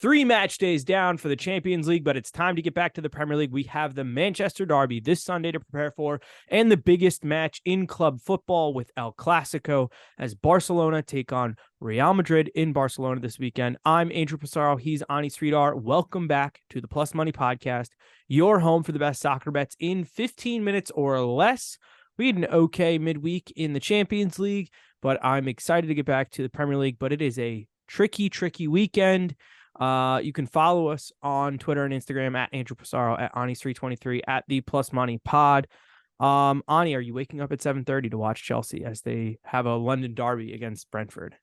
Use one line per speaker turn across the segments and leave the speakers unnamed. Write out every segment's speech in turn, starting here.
3 match days down for the Champions League, but it's time to get back to the Premier League. We have the Manchester Derby this Sunday to prepare for, and the biggest match in club football with El Clasico as Barcelona take on Real Madrid in Barcelona this weekend. I'm Andrew Passaro. He's Ani Sridhar. Welcome back to the Plus Money Podcast, your home for the best soccer bets in 15 minutes or less. We had an okay midweek in the Champions League, but I'm excited to get back to the Premier League, but it is a tricky weekend. You can follow us on Twitter and Instagram at Andrew Passaro, at Ani323, at the Plus Money Pod. Ani, are you waking up at 7:30 to watch Chelsea as they have a London derby against Brentford?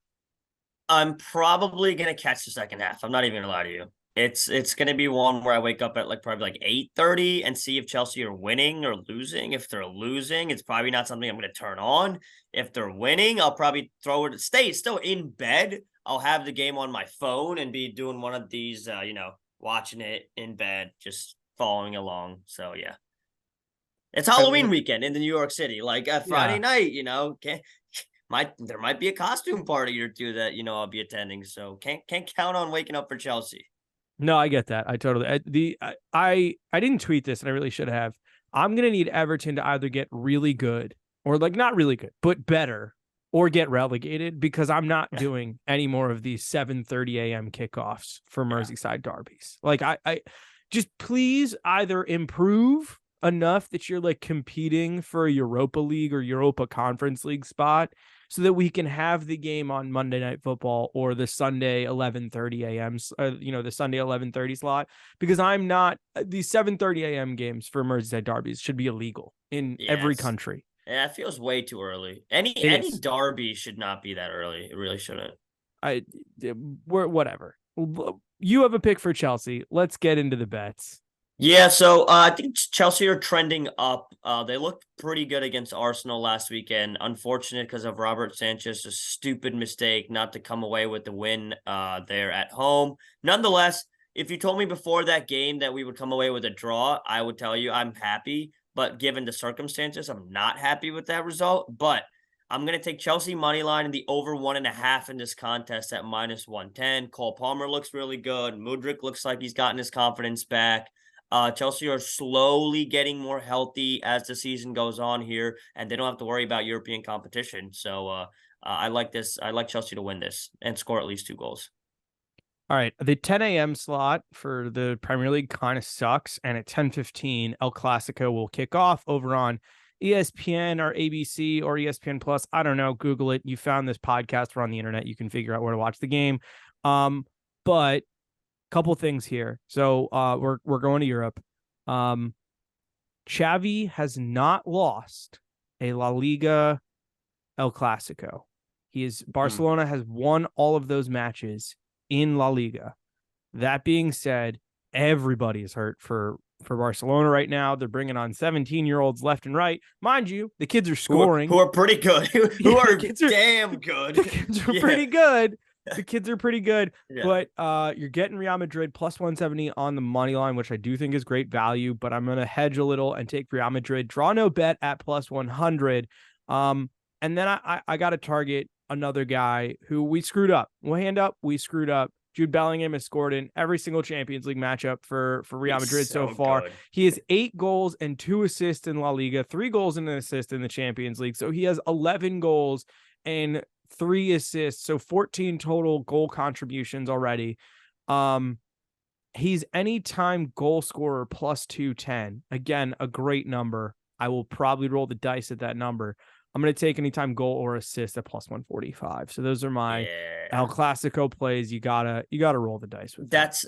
I'm probably gonna catch the second half. I'm not even gonna lie to you. It's gonna be one where I wake up at probably 8:30 and see if Chelsea are winning or losing. If they're losing, it's probably not something I'm gonna turn on. If they're winning, I'll probably stay still in bed. I'll have the game on my phone and be doing one of these, watching it in bed, just following along. So yeah, it's Halloween weekend in the New York City. Friday night, there might be a costume party or two that I'll be attending. So can't count on waking up for Chelsea.
No, I get that. I totally. I didn't tweet this, and I really should have. I'm gonna need Everton to either get really good or not really good, but better, or get relegated, because I'm not doing any more of these 7:30 a.m. kickoffs for Merseyside derbies. I just, please either improve enough that you're competing for a Europa League or Europa Conference League spot so that we can have the game on Monday Night Football or the Sunday 11:30 a.m. The Sunday 11:30 slot, because I'm not, these 7:30 a.m. games for Merseyside derbies should be illegal in every country.
Yeah, it feels way too early. Any derby should not be that early. It really shouldn't.
Whatever. You have a pick for Chelsea. Let's get into the bets.
Yeah, so I think Chelsea are trending up. They looked pretty good against Arsenal last weekend. Unfortunate because of Robert Sanchez's stupid mistake not to come away with the win there at home. Nonetheless, if you told me before that game that we would come away with a draw, I would tell you I'm happy. But given the circumstances, I'm not happy with that result. But I'm going to take Chelsea money line and the over 1.5 in this contest at -110. Cole Palmer looks really good. Mudryk looks like he's gotten his confidence back. Chelsea are slowly getting more healthy as the season goes on here, and they don't have to worry about European competition. So I like this. I like Chelsea to win this and score at least 2 goals.
All right, the 10 a.m. slot for the Premier League kind of sucks, and at 10:15, El Clasico will kick off over on ESPN or ABC or ESPN Plus. I don't know. Google it. You found this podcast. We're on the internet. You can figure out where to watch the game. But couple things here. So we're going to Europe. Xavi has not lost a La Liga El Clasico. Barcelona has won all of those matches in La Liga. That being said, everybody is hurt for Barcelona right now. They're bringing on 17-year-olds left and right. Mind you, the kids are scoring.
Who are pretty good. Who are damn good.
The kids are pretty good. The kids are pretty good. Yeah. But you're getting Real Madrid +170 on the money line, which I do think is great value, but I'm going to hedge a little and take Real Madrid. Draw no bet at +100. And then I got to target another guy who we screwed up. We'll hand up. We screwed up. Jude Bellingham has scored in every single Champions League matchup for Real Madrid so far. Good. He has 8 goals and 2 assists in La Liga, 3 goals and an assist in the Champions League. So he has 11 goals and 3 assists, so 14 total goal contributions already. He's anytime goal scorer +210. Again, a great number. I will probably roll the dice at that number. I'm going to take anytime goal or assist at +145. So those are my El Clasico plays. You gotta roll the dice with
that's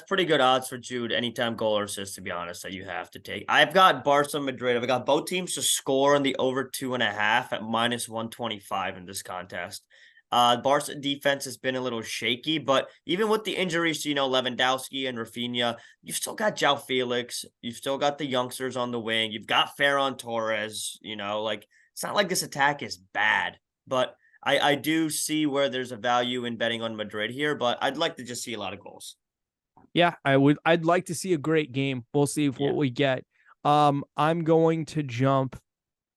pretty good odds for Jude anytime goal or assist, to be honest, that you have to take. I've got Barca Madrid. I've got both teams to score on the over 2.5 at -125 in this contest. Barca defense has been a little shaky, but even with the injuries to, Lewandowski and Rafinha, you've still got João Felix. You've still got the youngsters on the wing. You've got Ferran Torres. It's not like this attack is bad, but I do see where there's a value in betting on Madrid here, but I'd like to just see a lot of goals.
Yeah, I'd like to see a great game. We'll see what we get. I'm going to jump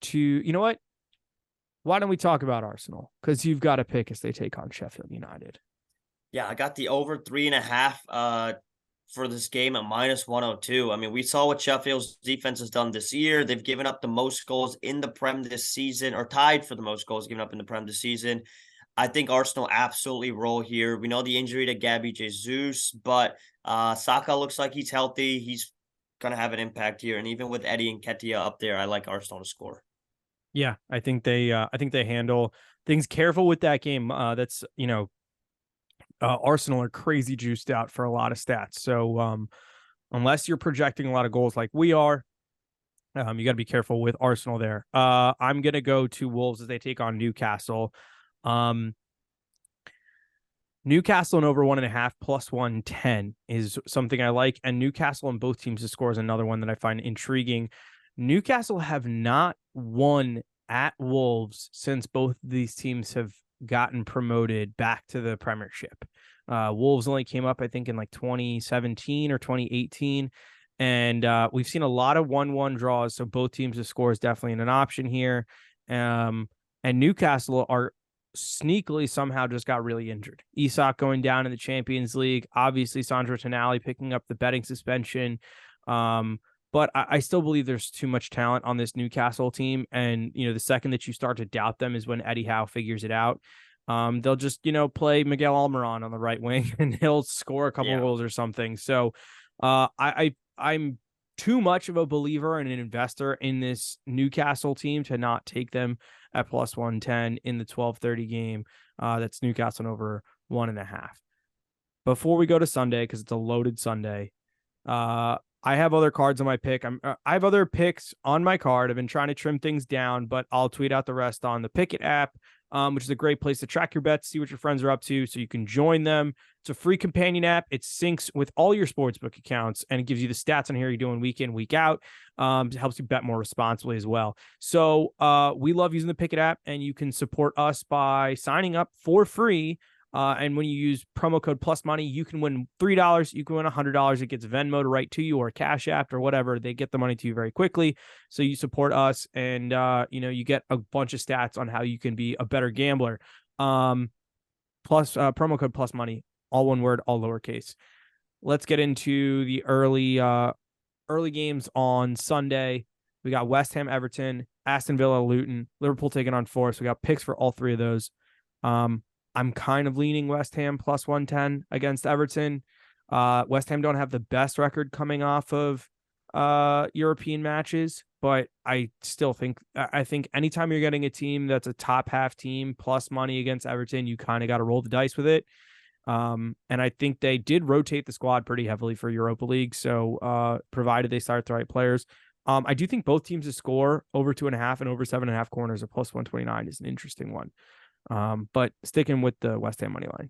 to, you know what? Why don't we talk about Arsenal? Because you've got to pick as they take on Sheffield United.
Yeah, I got the over 3.5 for this game at -102. I mean, we saw what Sheffield's defense has done this year. They've given up the most goals in the Prem this season, or tied for the most goals given up in the Prem this season. I think Arsenal absolutely roll here. We know the injury to Gabby Jesus, but Saka looks like he's healthy. He's gonna have an impact here, and even with Eddie and Ketia up there, I like Arsenal to score.
Yeah, I think they handle things careful with that game. That's Arsenal are crazy juiced out for a lot of stats. So unless you're projecting a lot of goals like we are, you got to be careful with Arsenal there. I'm gonna go to Wolves as they take on Newcastle. Um, Newcastle and over 1.5 plus 110 is something I like, and Newcastle on both teams to score is another one that I find intriguing. Newcastle have not won at Wolves since both these teams have gotten promoted back to the Premiership. Wolves only came up, I think, in like 2017 or 2018. And we've seen a lot of 1-1 draws, so both teams to score is definitely an option here. And Newcastle are sneakily somehow just got really injured. Isak going down in the Champions League. Obviously, Sandro Tonali picking up the betting suspension. But I still believe there's too much talent on this Newcastle team. And, the second that you start to doubt them is when Eddie Howe figures it out. They'll just, play Miguel Almiron on the right wing and he'll score a couple goals or something. So I'm too much of a believer and an investor in this Newcastle team to not take them at plus 110 in the 12:30 game. That's Newcastle over 1.5. Before we go to Sunday, because it's a loaded Sunday, I have other cards on my pick. I have other picks on my card. I've been trying to trim things down, but I'll tweet out the rest on the Pick'It app, which is a great place to track your bets, see what your friends are up to, so you can join them. It's a free companion app. It syncs with all your sportsbook accounts, and it gives you the stats on here you're doing week in, week out. It helps you bet more responsibly as well. So we love using the Pick'It app, and you can support us by signing up for free. And when you use promo code plus money, you can win $3. You can win $100. It gets Venmo to right to you, or Cash App or whatever. They get the money to you very quickly. So you support us, and you get a bunch of stats on how you can be a better gambler. Plus promo code plus money, all one word, all lowercase. Let's get into the early games on Sunday. We got West Ham, Everton, Aston Villa, Luton, Liverpool taking on Forest. We got picks for all three of those. I'm kind of leaning West Ham plus 110 against Everton. West Ham don't have the best record coming off of European matches, but I think anytime you're getting a team that's a top half team plus money against Everton, you kind of got to roll the dice with it. And I think they did rotate the squad pretty heavily for Europa League. So provided they start the right players. I do think both teams to score over 2.5 and over 7.5 corners at plus 129 is an interesting one. But sticking with the West Ham money line.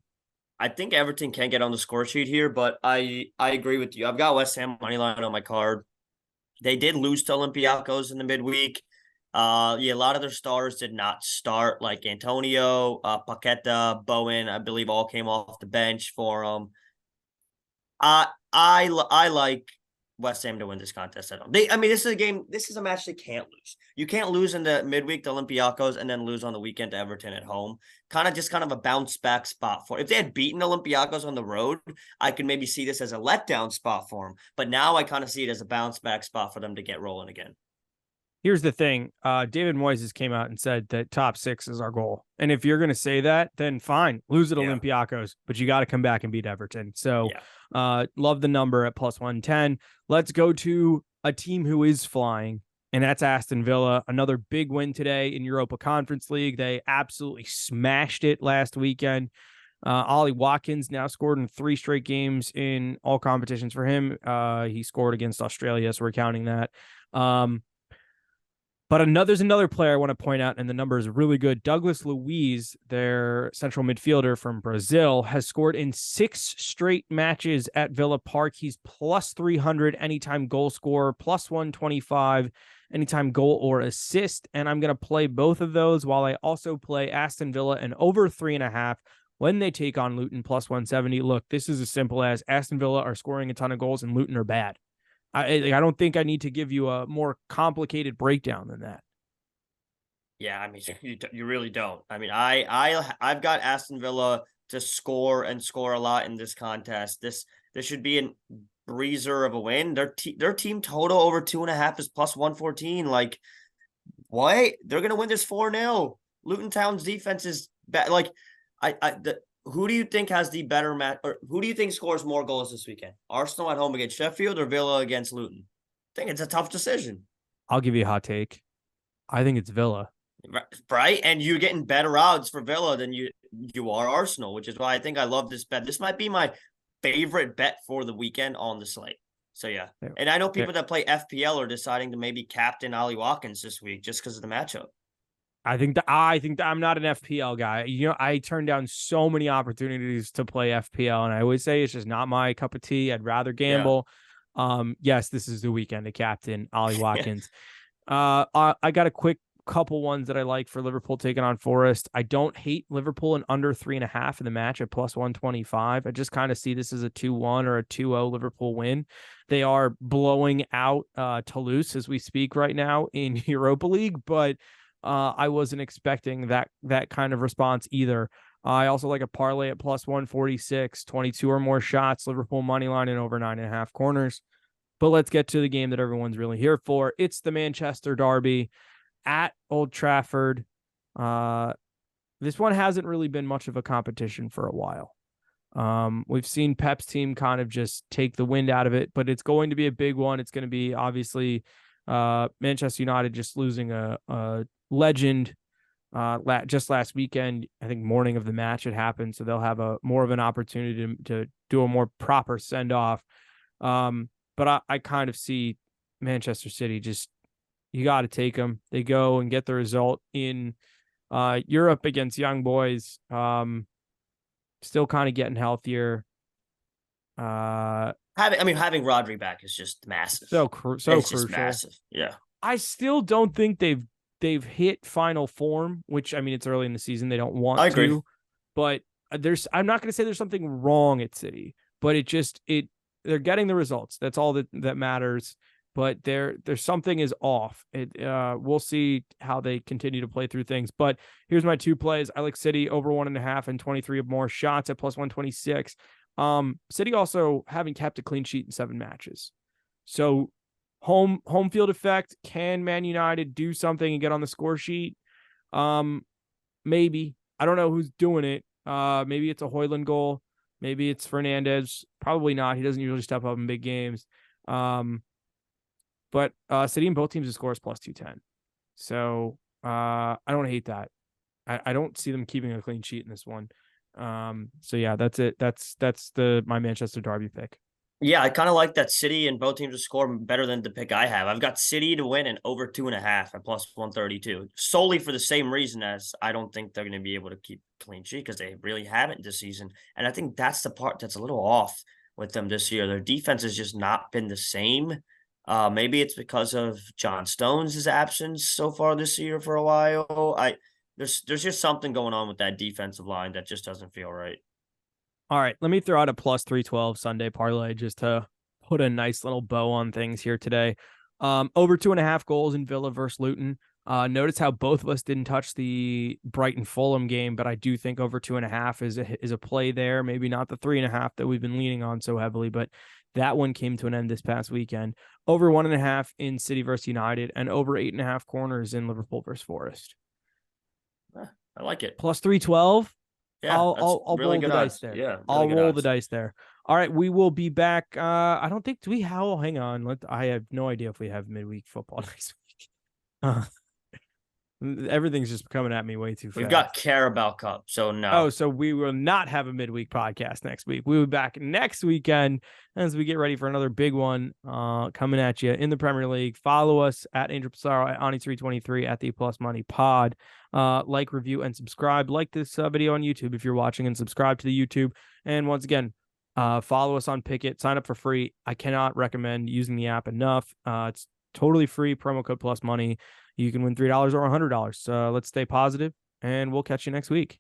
I think Everton can get on the score sheet here, but I agree with you. I've got West Ham money line on my card. They did lose to Olympiacos in the midweek. A lot of their stars did not start, like Antonio, Paqueta, Bowen, I believe all came off the bench for them. I like West Ham to win this contest at home. This is a game. This is a match they can't lose. You can't lose in the midweek to Olympiacos and then lose on the weekend to Everton at home. Kind of a bounce back spot for. If they had beaten Olympiacos on the road, I could maybe see this as a letdown spot for them. But now I kind of see it as a bounce back spot for them to get rolling again.
Here's the thing. David Moyes came out and said that top 6 is our goal. And if you're going to say that, then fine, lose at Olympiacos, but you got to come back and beat Everton. So love the number at plus 110. Let's go to a team who is flying, and that's Aston Villa. Another big win today in Europa Conference League. They absolutely smashed it last weekend. Ollie Watkins now scored in 3 straight games in all competitions for him. He scored against Australia, so we're counting that. But there's another player I want to point out, and the number is really good. Douglas Luiz, their central midfielder from Brazil, has scored in 6 straight matches at Villa Park. He's plus 300 anytime goal scorer, plus 125 anytime goal or assist. And I'm going to play both of those while I also play Aston Villa and over 3.5 when they take on Luton plus 170. Look, this is as simple as Aston Villa are scoring a ton of goals and Luton are bad. I don't think I need to give you a more complicated breakdown than that.
Yeah, you really don't. I've got Aston Villa to score and score a lot in this contest. This should be a breezer of a win. Their team total over 2.5 is plus 114. Like, what? They're gonna win this 4-0. Luton Town's defense is bad. Like, who do you think has the better match, or who do you think scores more goals this weekend? Arsenal at home against Sheffield or Villa against Luton? I think it's a tough decision.
I'll give you a hot take. I think it's Villa.
Right? And you're getting better odds for Villa than you are Arsenal, which is why I think I love this bet. This might be my favorite bet for the weekend on the slate. So, yeah. And I know people that play FPL are deciding to maybe captain Ollie Watkins this week just because of the matchup.
I think that I'm not an FPL guy. You know, I turn down so many opportunities to play FPL, and I always say it's just not my cup of tea. I'd rather gamble. Yeah. Yes, this is the weekend to captain Ollie Watkins. I got a quick couple ones that I like for Liverpool taking on Forest. I don't hate Liverpool in under 3.5 in the match at plus 125. I just kind of see this as a 2-1 or a 2-0 Liverpool win. They are blowing out Toulouse as we speak right now in Europa League, but I wasn't expecting that kind of response either. I also like a parlay at plus 146, 22 or more shots, Liverpool money line and over 9.5 corners. But let's get to the game that everyone's really here for. It's the Manchester Derby at Old Trafford. This one hasn't really been much of a competition for a while. We've seen Pep's team kind of just take the wind out of it, but it's going to be a big one. It's going to be obviously Manchester United just losing a legend just last weekend. I think morning of the match it happened, so they'll have more of an opportunity to do a more proper send-off. But I kind of see Manchester City just, you got to take them. They go and get the result in Europe against young boys. Still kind of getting healthier.
Having Rodri back is just massive.
So crucial.
Just massive. Yeah.
I still don't think they've hit final form, which, I mean, it's early in the season. They don't want to, but I'm not going to say there's something wrong at City, but they're getting the results. That's all that matters. But there's something is off. We'll see how they continue to play through things. But here's my two plays. I like City over 1.5 and 23 or more shots at plus 126. City also haven't kept a clean sheet in 7 matches. So home field effect. Can Man United do something and get on the score sheet? Maybe. I don't know who's doing it. Maybe it's a Højlund goal. Maybe it's Fernandez. Probably not. He doesn't usually step up in big games. But City and both teams to score is plus 210. So I don't hate that. I don't see them keeping a clean sheet in this one. So yeah, that's it. That's my Manchester Derby pick.
Yeah, I kind of like that City and both teams to score better than the pick I have. I've got City to win and over 2.5 at plus 132, solely for the same reason as I don't think they're going to be able to keep clean sheet because they really haven't this season. And I think that's the part that's a little off with them this year. Their defense has just not been the same. Maybe it's because of John Stones' absence so far this year for a while. There's just something going on with that defensive line that just doesn't feel right.
All right, let me throw out a plus 312 Sunday parlay just to put a nice little bow on things here today. Over 2.5 goals in Villa versus Luton. Notice how both of us didn't touch the Brighton Fulham game, but I do think over 2.5 is a play there. Maybe not the 3.5 that we've been leaning on so heavily, but that one came to an end this past weekend. Over 1.5 in City versus United and over 8.5 corners in Liverpool versus Forest.
I like it.
Plus 312.
Yeah,
I'll
really
roll the dice there.
Yeah, really
I'll roll
odds.
the dice there. All right, we will be back. I don't think hang on. I have no idea if we have midweek football next week. Everything's just coming at me way too fast.
We've got Carabao Cup, so no.
Oh, so we will not have a midweek podcast next week. We'll be back next weekend as we get ready for another big one coming at you in the Premier League. Follow us at Angel Passaro, at Ani 323, at the Plus Money Pod. Like, review, and subscribe. Like this video on YouTube if you're watching, and subscribe to the YouTube. And once again, follow us on Picket. Sign up for free. I cannot recommend using the app enough. It's totally free. Promo code Plus Money. You can win $3 or $100. Let's stay positive, and we'll catch you next week.